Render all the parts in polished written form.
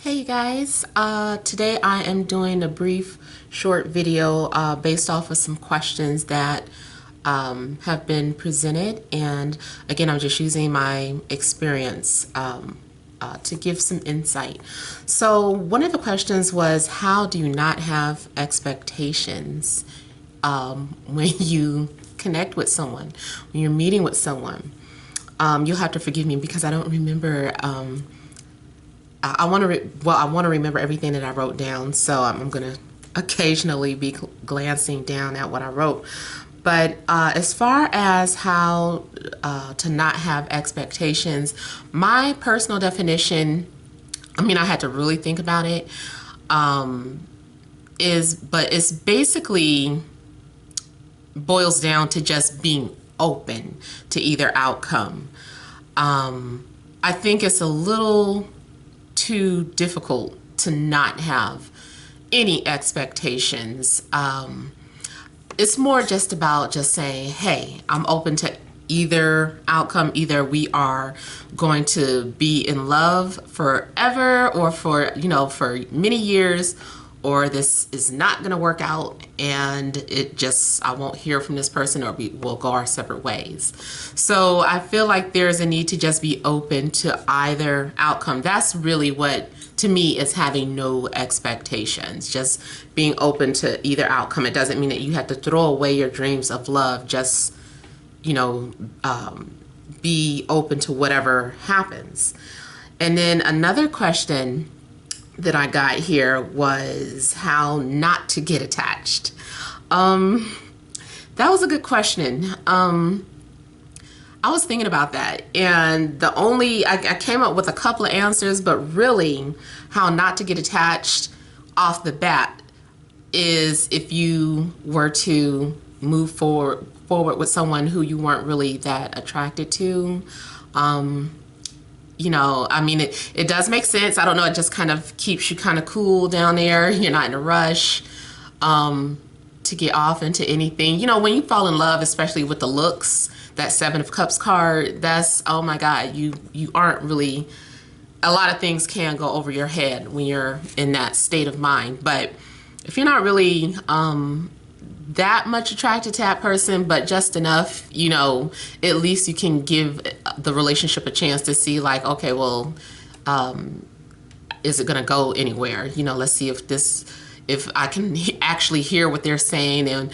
Hey you guys, today I am doing a brief short video based off of some questions that have been presented, and again I'm just using my experience to give some insight. So one of the questions was, how do you not have expectations when you connect with someone, when you're meeting with someone? You'll have to forgive me because I don't remember. I want to remember everything that I wrote down, so I'm going to occasionally be glancing down at what I wrote. But as far as how to not have expectations, my personal definition, I mean, I had to really think about it, but it's basically boils down to just being open to either outcome. I think it's a little too difficult to not have any expectations. It's more just about just saying, hey, I'm open to either outcome. Either we are going to be in love forever or for many years, or this is not going to work out and I won't hear from this person, or we'll go our separate ways. So I feel like there's a need to just be open to either outcome. That's really what, to me, is having no expectations, just being open to either outcome. It doesn't mean that you have to throw away your dreams of love. Just, be open to whatever happens. And then another question that I got here was how not to get attached. That was a good question. I was thinking about that, and I came up with a couple of answers, but really how not to get attached off the bat is if you were to move forward with someone who you weren't really that attracted to. I mean, it does make sense. I don't know. It just kind of keeps you kind of cool down there. You're not in a rush to get off into anything. When you fall in love, especially with the looks, that Seven of Cups card, that's, oh my God, you aren't really, a lot of things can go over your head when you're in that state of mind. But if you're not really that much attracted to that person, but just enough, at least you can give the relationship a chance to see, like, okay, well, is it going to go anywhere? Let's see if I can actually hear what they're saying and,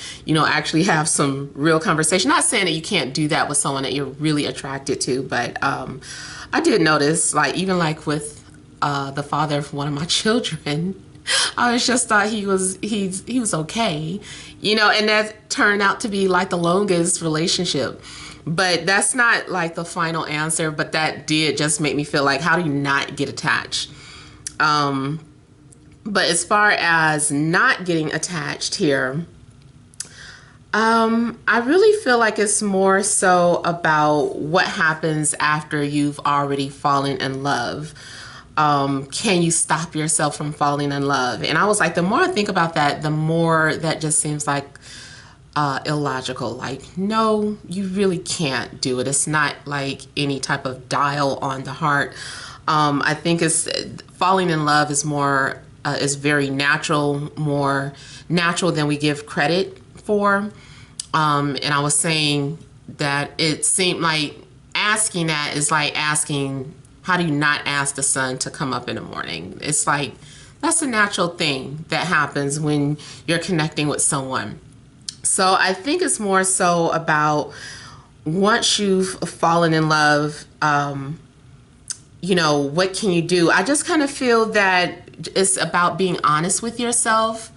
actually have some real conversation. Not saying that you can't do that with someone that you're really attracted to, but I did notice, even with the father of one of my children, I just thought he was okay, and that turned out to be like the longest relationship. But that's not like the final answer, but that did just make me feel like, how do you not get attached? But as far as not getting attached here, I really feel like it's more so about what happens after you've already fallen in love. Can you stop yourself from falling in love? And I was like, the more I think about that, the more that just seems like illogical. Like, no, you really can't do it. It's not like any type of dial on the heart. I think falling in love is is very natural, more natural than we give credit for. And I was saying that it seemed like asking that is like asking, how do you not ask the sun to come up in the morning? It's like, that's a natural thing that happens when you're connecting with someone. So I think it's more so about, once you've fallen in love, what can you do? I just kind of feel that it's about being honest with yourself,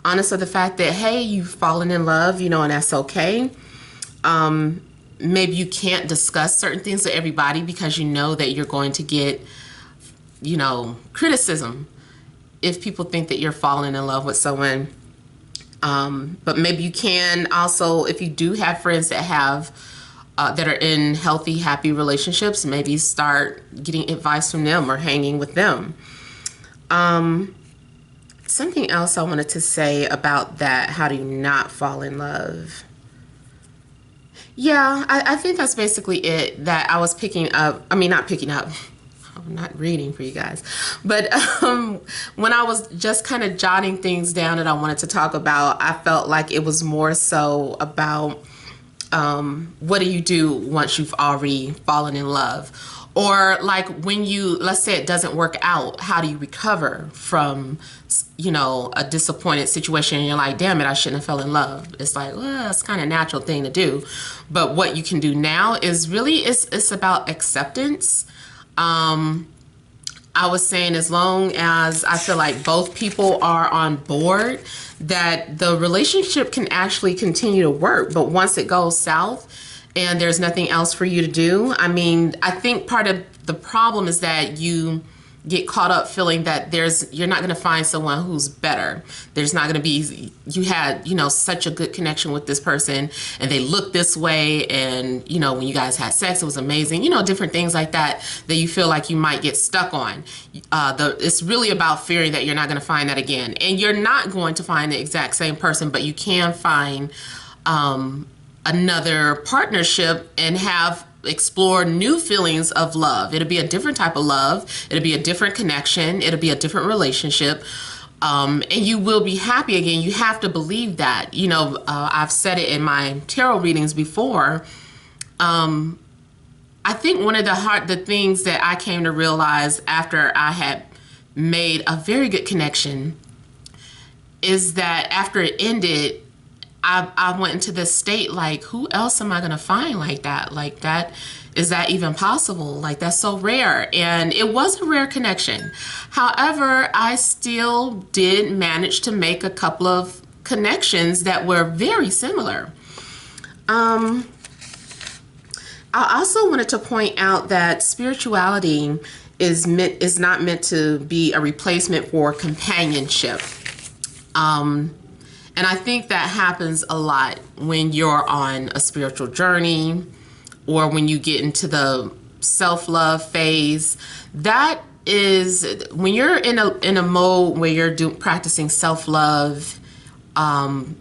honest with the fact that, hey, you've fallen in love, and that's okay. Maybe you can't discuss certain things with everybody because you know that you're going to get, criticism if people think that you're falling in love with someone. But maybe you can also, if you do have friends that that are in healthy, happy relationships, maybe start getting advice from them or hanging with them. Something else I wanted to say about that, how do you not fall in love? Yeah, I think that's basically it that I was picking up. I mean, not picking up. I'm not reading for you guys, but when I was just kind of jotting things down that I wanted to talk about, I felt like it was more so about what do you do once you've already fallen in love? Or like when you, let's say it doesn't work out, how do you recover from, a disappointed situation and you're like, damn it, I shouldn't have fell in love. It's like, well, it's kind of a natural thing to do. But what you can do now is really, it's about acceptance. I was saying as long as I feel like both people are on board, that the relationship can actually continue to work. But once it goes south and there's nothing else for you to do, I mean, I think part of the problem is that you get caught up feeling that you're not going to find someone who's better. There's not going to be, you had, such a good connection with this person and they look this way. And, when you guys had sex, it was amazing, different things like that you feel like you might get stuck on. It's really about fearing that you're not going to find that again. And you're not going to find the exact same person, but you can find another partnership and explore new feelings of love. It'll be a different type of love. It'll be a different connection. It'll be a different relationship. And you will be happy again. You have to believe that. I've said it in my tarot readings before. I think one of the things that I came to realize after I had made a very good connection is that after it ended, I went into this state like, who else am I going to find like that? Like that, is that even possible? Like that's so rare. And it was a rare connection. However, I still did manage to make a couple of connections that were very similar. I also wanted to point out that spirituality is not meant to be a replacement for companionship. And I think that happens a lot when you're on a spiritual journey or when you get into the self-love phase. That is when you're in a mode where you're practicing self-love, and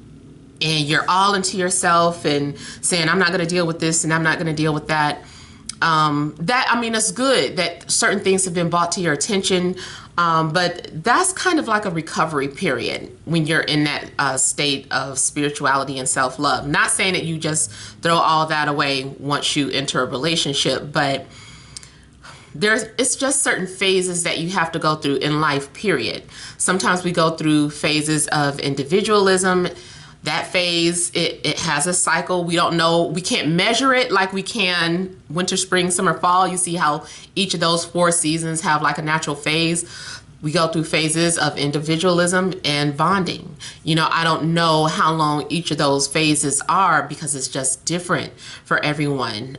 you're all into yourself and saying, I'm not going to deal with this and I'm not going to deal with that. It's good that certain things have been brought to your attention. But that's kind of like a recovery period when you're in that state of spirituality and self-love. Not saying that you just throw all that away once you enter a relationship, but it's just certain phases that you have to go through in life, period. Sometimes we go through phases of individualism. That phase, it has a cycle. We don't know, we can't measure it like we can winter, spring, summer, fall. You see how each of those 4 seasons have like a natural phase. We go through phases of individualism and bonding. I don't know how long each of those phases are because it's just different for everyone.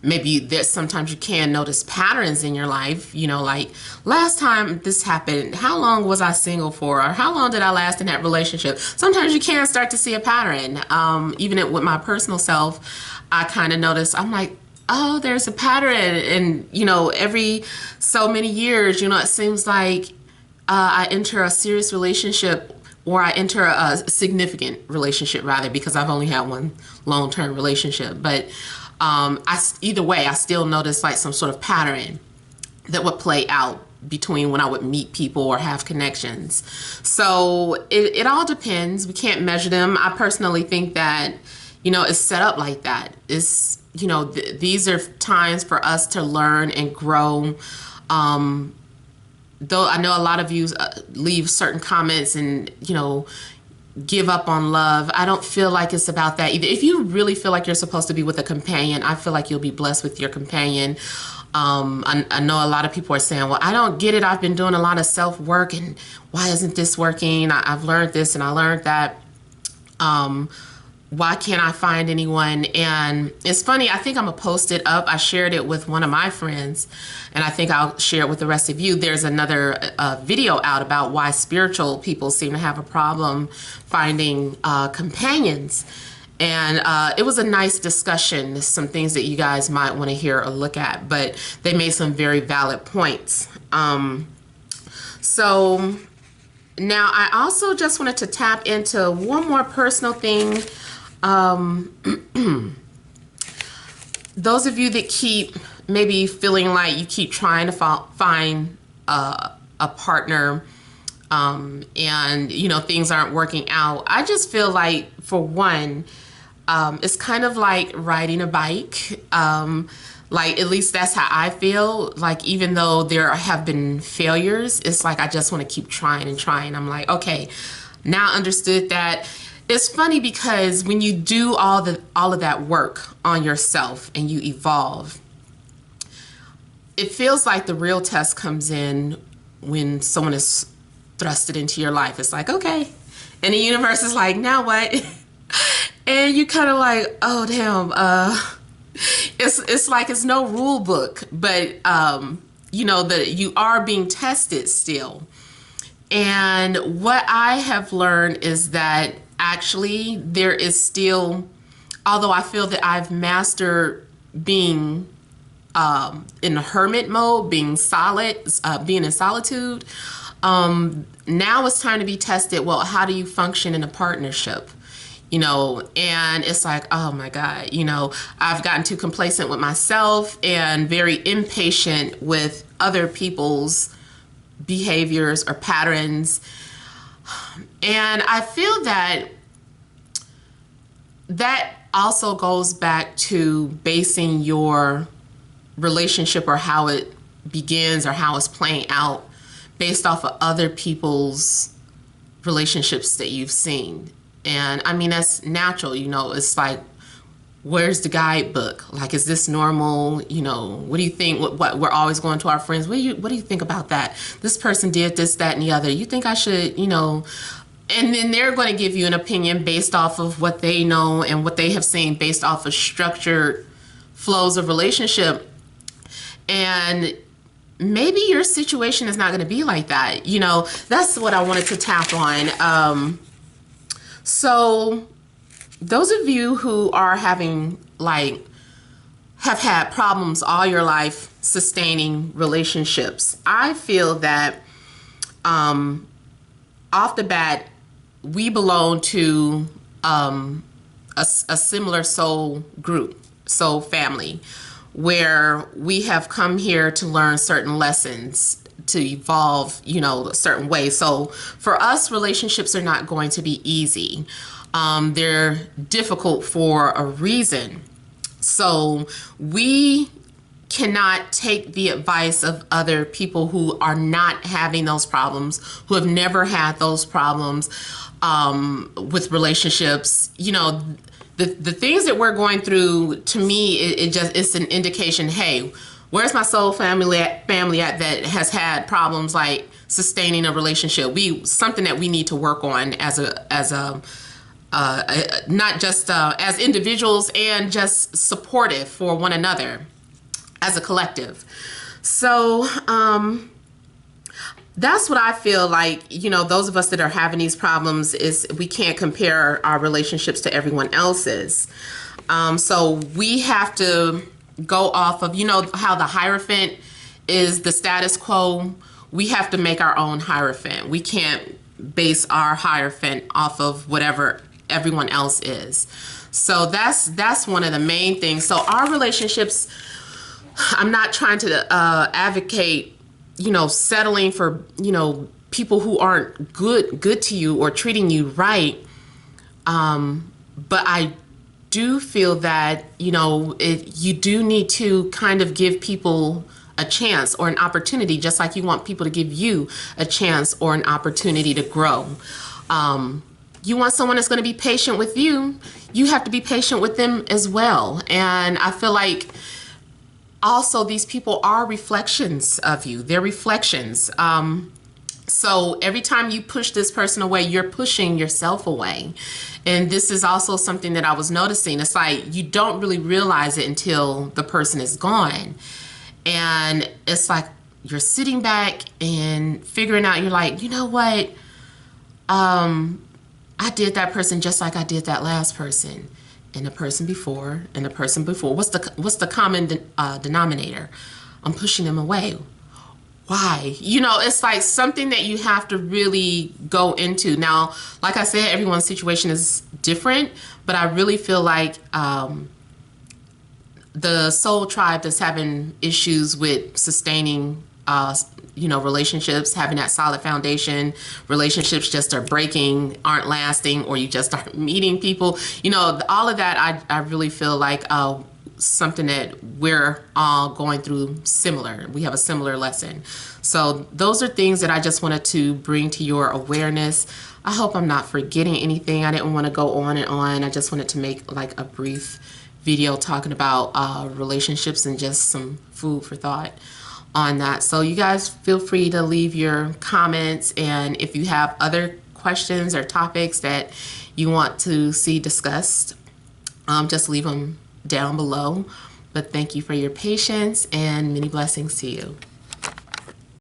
Maybe there's sometimes you can notice patterns in your life, like last time this happened, how long was I single for? Or how long did I last in that relationship? Sometimes you can start to see a pattern. Even with my personal self, I kind of notice, I'm like, oh, there's a pattern. And, every so many years, it seems like I enter a serious relationship or I enter a significant relationship rather, because I've only had one long-term relationship. But either way, I still notice like some sort of pattern that would play out between when I would meet people or have connections. So it all depends. We can't measure them. I personally think that, it's set up like that. It's, these are times for us to learn and grow. Though I know a lot of you leave certain comments and, give up on love. I don't feel like it's about that either. If you really feel like you're supposed to be with a companion, I feel like you'll be blessed with your companion. I know a lot of people are saying, well, I don't get it. I've been doing a lot of self-work and why isn't this working? I've learned this and I learned that. Why can't I find anyone? And it's funny, I think I'm gonna post it up. I shared it with one of my friends and I think I'll share it with the rest of you. There's another video out about why spiritual people seem to have a problem finding companions. And it was a nice discussion, some things that you guys might want to hear or look at, but they made some very valid points. So now I also just wanted to tap into one more personal thing. Those of you that keep maybe feeling like you keep trying to find a partner, and things aren't working out. I just feel like, for one, it's kind of like riding a bike. Like, at least that's how I feel. Like, even though there have been failures, it's like I just want to keep trying and trying. I'm like, okay, now I understood that. It's funny because when you do all of that work on yourself and you evolve, it feels like the real test comes in when someone is thrusted into your life. It's like, okay, and the universe is like, now what? And you kind of like, oh damn, it's like it's no rule book, but that you are being tested still. And what I have learned is that actually there is still, although I feel that I've mastered being in hermit mode, being in solitude. Now it's time to be tested. Well, how do you function in a partnership? And it's like, oh my God, I've gotten too complacent with myself and very impatient with other people's behaviors or patterns. And I feel that also goes back to basing your relationship, or how it begins or how it's playing out, based off of other people's relationships that you've seen. And I mean, that's natural, it's like, where's the guidebook? Like, is this normal? What do you think? What we're always going to our friends. What do you think about that? This person did this, that, and the other. You think I should, and then they're going to give you an opinion based off of what they know and what they have seen, based off of structured flows of relationship. And maybe your situation is not going to be like that. That's what I wanted to tap on. So those of you who are have had problems all your life sustaining relationships, I feel that off the bat, we belong to a similar soul group, soul family, where we have come here to learn certain lessons, to evolve, a certain way. So for us, relationships are not going to be easy. They're difficult for a reason. So we cannot take the advice of other people who are not having those problems, who have never had those problems with relationships. The things that we're going through, to me, it's an indication, hey, where's my soul family at that has had problems like sustaining a relationship? Something that we need to work on as a not just as individuals, and just supportive for one another as a collective. So that's what I feel like, those of us that are having these problems, is we can't compare our relationships to everyone else's. So we have to go off of, how the Hierophant is the status quo. We have to make our own Hierophant. We can't base our Hierophant off of whatever everyone else is. So that's one of the main things. So our relationships, I'm not trying to advocate, settling for, people who aren't good to you or treating you right. But I do feel that, you do need to kind of give people a chance or an opportunity, just like you want people to give you a chance or an opportunity to grow. You want someone that's going to be patient with you. You have to be patient with them as well. And I feel like also these people are reflections of you. They're reflections. So every time you push this person away, you're pushing yourself away. And this is also something that I was noticing. It's like you don't really realize it until the person is gone. And it's like you're sitting back and figuring out, you're like, you know what? I did that person just like I did that last person, and the person before, and the person before. What's the common denominator? I'm pushing them away. Why? It's like something that you have to really go into. Now, like I said, everyone's situation is different, but I really feel like the soul tribe that's having issues with sustaining relationships, having that solid foundation, relationships just are breaking, aren't lasting, or you just aren't meeting people, all of that, I really feel like something that we're all going through similar. We have a similar lesson. So those are things that I just wanted to bring to your awareness. I hope I'm not forgetting anything. I didn't want to go on and on. I just wanted to make like a brief video talking about relationships and just some food for thought on that. So you guys feel free to leave your comments, and if you have other questions or topics that you want to see discussed, just leave them down below. But thank you for your patience, and many blessings to you.